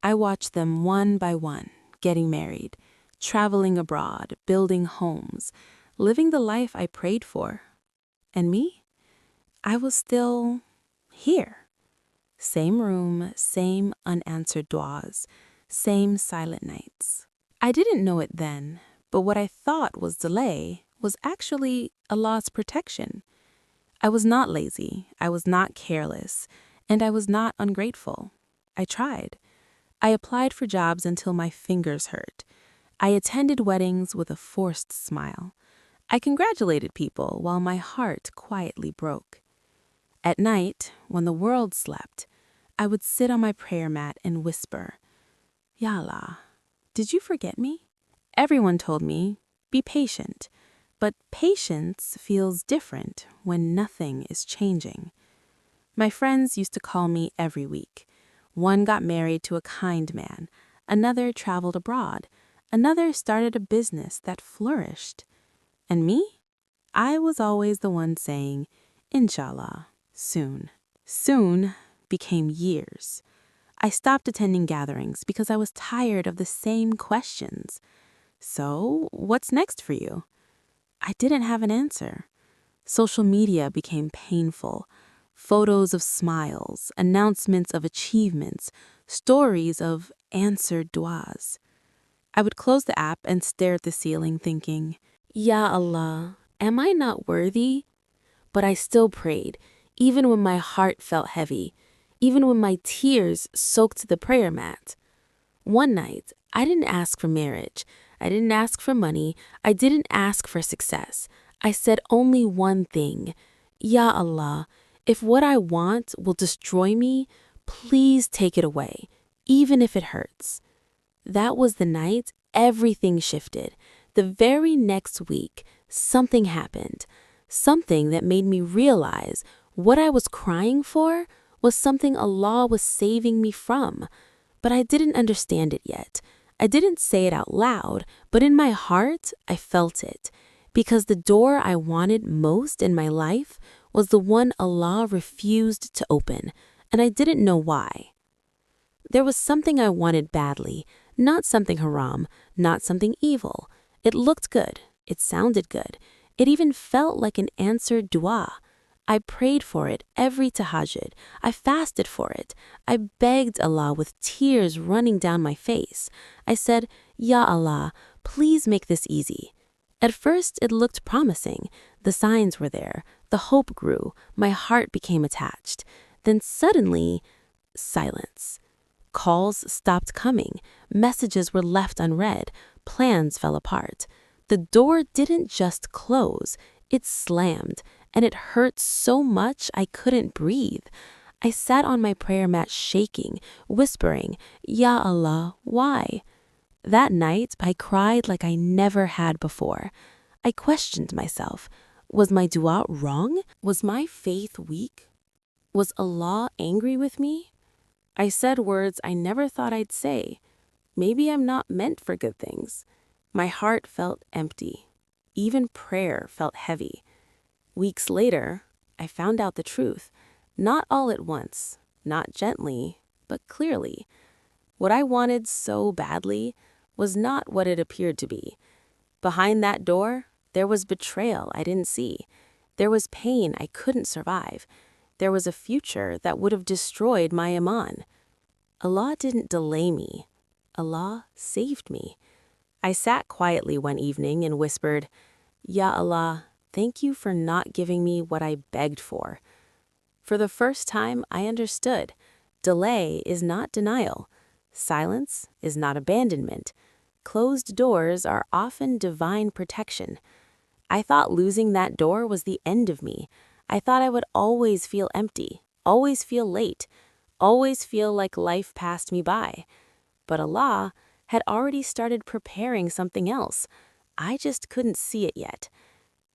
I watched them one by one, getting married, traveling abroad, building homes, living the life I prayed for. And me? I was still here. Same room, same unanswered duas, same silent nights. I didn't know it then, but what I thought was delay was actually Allah's protection. I was not lazy, I was not careless, and I was not ungrateful. I tried. I applied for jobs until my fingers hurt. I attended weddings with a forced smile. I congratulated people while my heart quietly broke. At night, when the world slept, I would sit on my prayer mat and whisper, Ya Allah, did you forget me? Everyone told me, be patient. But patience feels different when nothing is changing. My friends used to call me every week. One got married to a kind man. Another traveled abroad. Another started a business that flourished. And me? I was always the one saying, Inshallah, soon. Soon became years. I stopped attending gatherings because I was tired of the same questions. So, what's next for you? I didn't have an answer. Social media became painful. Photos of smiles, announcements of achievements, stories of answered duas. I would close the app and stare at the ceiling thinking, Ya Allah, am I not worthy? But I still prayed, even when my heart felt heavy, even when my tears soaked the prayer mat. One night, I didn't ask for marriage. I didn't ask for money. I didn't ask for success. I said only one thing. Ya Allah, if what I want will destroy me, please take it away, even if it hurts. That was the night everything shifted. The very next week, something happened. Something that made me realize what I was crying for was something Allah was saving me from. But I didn't understand it yet. I didn't say it out loud, but in my heart, I felt it. Because the door I wanted most in my life was the one Allah refused to open, and I didn't know why. There was something I wanted badly, not something haram, not something evil. It looked good. It sounded good. It even felt like an answered dua. I prayed for it every tahajjud. I fasted for it. I begged Allah with tears running down my face. I said, Ya Allah, please make this easy. At first, it looked promising. The signs were there. The hope grew. My heart became attached. Then suddenly, silence. Calls stopped coming. Messages were left unread. Plans fell apart. The door didn't just close. It slammed, and it hurt so much I couldn't breathe. I sat on my prayer mat shaking, whispering, Ya Allah, why? That night, I cried like I never had before. I questioned myself. Was my dua wrong? Was my faith weak? Was Allah angry with me? I said words I never thought I'd say. Maybe I'm not meant for good things. My heart felt empty. Even prayer felt heavy. Weeks later, I found out the truth. Not all at once, not gently, but clearly. What I wanted so badly was not what it appeared to be. Behind that door, there was betrayal I didn't see. There was pain I couldn't survive. There was a future that would have destroyed my iman. Allah didn't delay me. Allah saved me. I sat quietly one evening and whispered, Ya Allah, thank you for not giving me what I begged for. For the first time, I understood. Delay is not denial. Silence is not abandonment. Closed doors are often divine protection. I thought losing that door was the end of me. I thought I would always feel empty, always feel late, always feel like life passed me by. But Allah had already started preparing something else. I just couldn't see it yet.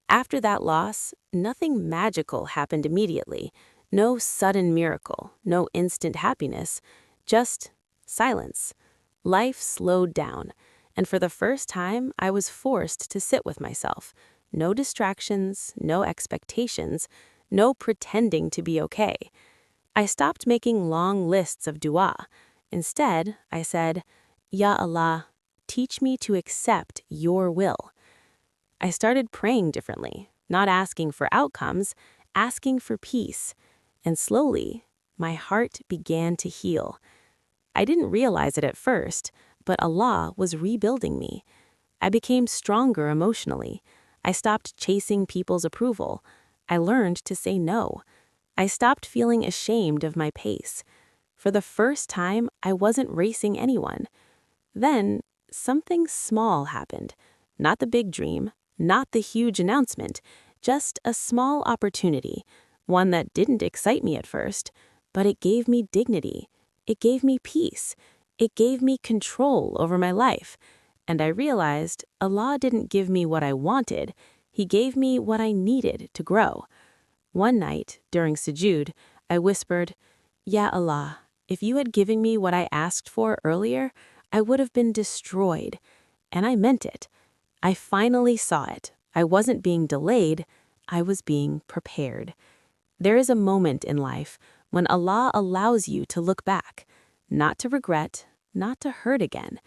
After that loss, nothing magical happened immediately. No sudden miracle, no instant happiness, just silence. Life slowed down, and for the first time, I was forced to sit with myself. No distractions, no expectations, no pretending to be okay. I stopped making long lists of dua. Instead, I said, Ya Allah, teach me to accept your will. I started praying differently, not asking for outcomes, asking for peace. And slowly, my heart began to heal. I didn't realize it at first, but Allah was rebuilding me. I became stronger emotionally. I stopped chasing people's approval. I learned to say no. I stopped feeling ashamed of my pace. For the first time, I wasn't racing anyone. Then, something small happened. Not the big dream, not the huge announcement, just a small opportunity, one that didn't excite me at first, but it gave me dignity. It gave me peace. It gave me control over my life. And I realized Allah didn't give me what I wanted. He gave me what I needed to grow. One night, during sujood, I whispered, Ya Allah, if you had given me what I asked for earlier, I would have been destroyed. And I meant it. I finally saw it. I wasn't being delayed. I was being prepared. There is a moment in life when Allah allows you to look back, not to regret, not to hurt again,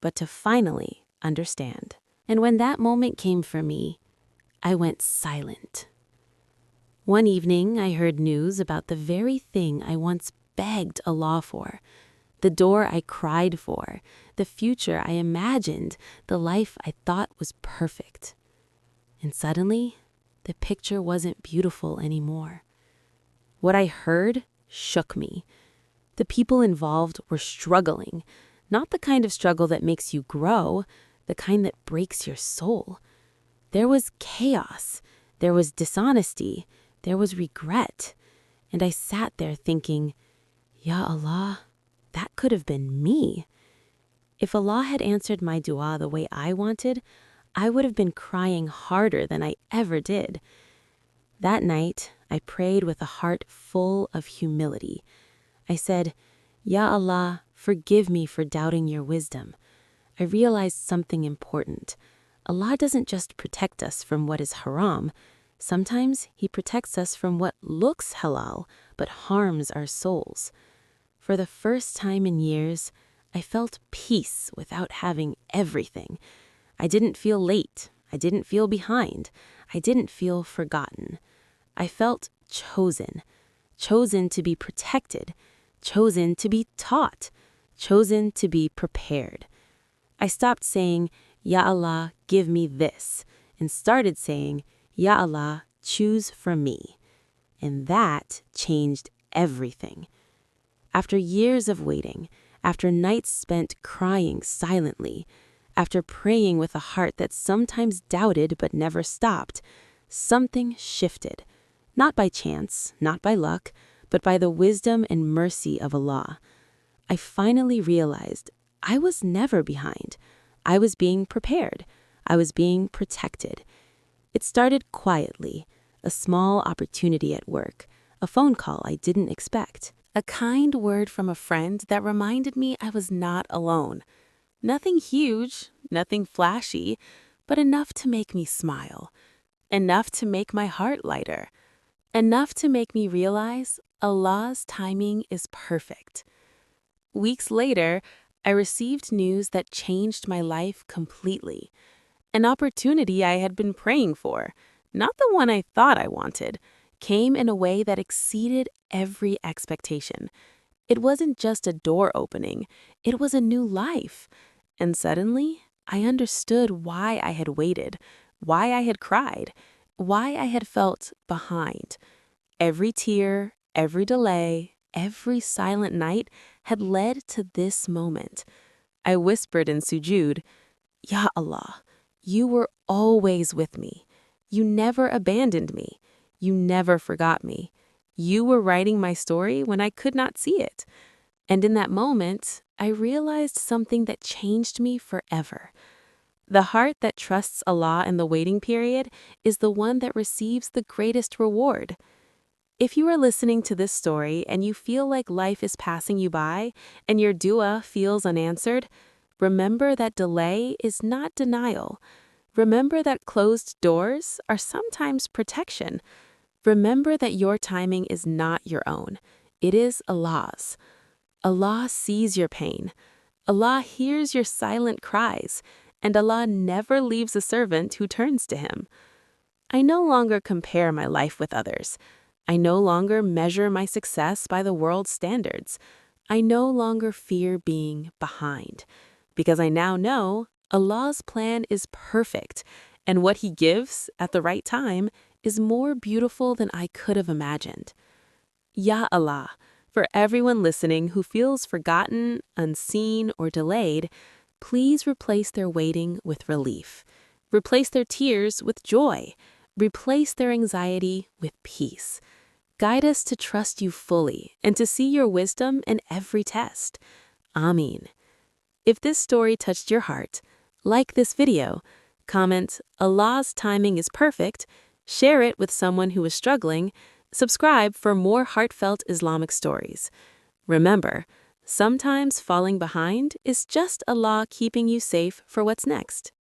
but to finally understand. And when that moment came for me, I went silent. One evening, I heard news about the very thing I once begged Allah for, the door I cried for, the future I imagined, the life I thought was perfect. And suddenly, the picture wasn't beautiful anymore. What I heard shook me. The people involved were struggling, not the kind of struggle that makes you grow, the kind that breaks your soul. There was chaos, there was dishonesty, there was regret. And I sat there thinking, Ya Allah, that could have been me. If Allah had answered my dua the way I wanted, I would have been crying harder than I ever did. That night, I prayed with a heart full of humility. I said, Ya Allah, forgive me for doubting your wisdom. I realized something important. Allah doesn't just protect us from what is haram. Sometimes He protects us from what looks halal, but harms our souls. For the first time in years, I felt peace without having everything. I didn't feel late. I didn't feel behind. I didn't feel forgotten. I felt chosen. Chosen to be protected. Chosen to be taught. Chosen to be prepared. I stopped saying, Ya Allah, give me this, and started saying, Ya Allah, choose from me. And that changed everything. After years of waiting, after nights spent crying silently, after praying with a heart that sometimes doubted but never stopped, something shifted. Not by chance, not by luck, but by the wisdom and mercy of Allah. I finally realized I was never behind. I was being prepared. I was being protected. It started quietly, a small opportunity at work, a phone call I didn't expect, a kind word from a friend that reminded me I was not alone. Nothing huge, nothing flashy, but enough to make me smile, enough to make my heart lighter, enough to make me realize Allah's timing is perfect. Weeks later, I received news that changed my life completely. An opportunity I had been praying for, not the one I thought I wanted, came in a way that exceeded every expectation. It wasn't just a door opening, it was a new life. And suddenly, I understood why I had waited, why I had cried, why I had felt behind. Every tear, every delay, every silent night had led to this moment. I whispered in sujood, Ya Allah, you were always with me. You never abandoned me. You never forgot me. You were writing my story when I could not see it. And in that moment, I realized something that changed me forever. The heart that trusts Allah in the waiting period is the one that receives the greatest reward. If you are listening to this story and you feel like life is passing you by and your dua feels unanswered, remember that delay is not denial. Remember that closed doors are sometimes protection. Remember that your timing is not your own. It is Allah's. Allah sees your pain. Allah hears your silent cries, and Allah never leaves a servant who turns to Him. I no longer compare my life with others. I no longer measure my success by the world's standards. I no longer fear being behind, because I now know Allah's plan is perfect, and what He gives at the right time is more beautiful than I could have imagined. Ya Allah, for everyone listening who feels forgotten, unseen, or delayed, please replace their waiting with relief. Replace their tears with joy. Replace their anxiety with peace. Guide us to trust You fully and to see Your wisdom in every test. Ameen. If this story touched your heart, like this video, comment, Allah's timing is perfect, share it with someone who is struggling, subscribe for more heartfelt Islamic stories. Remember, sometimes falling behind is just Allah keeping you safe for what's next.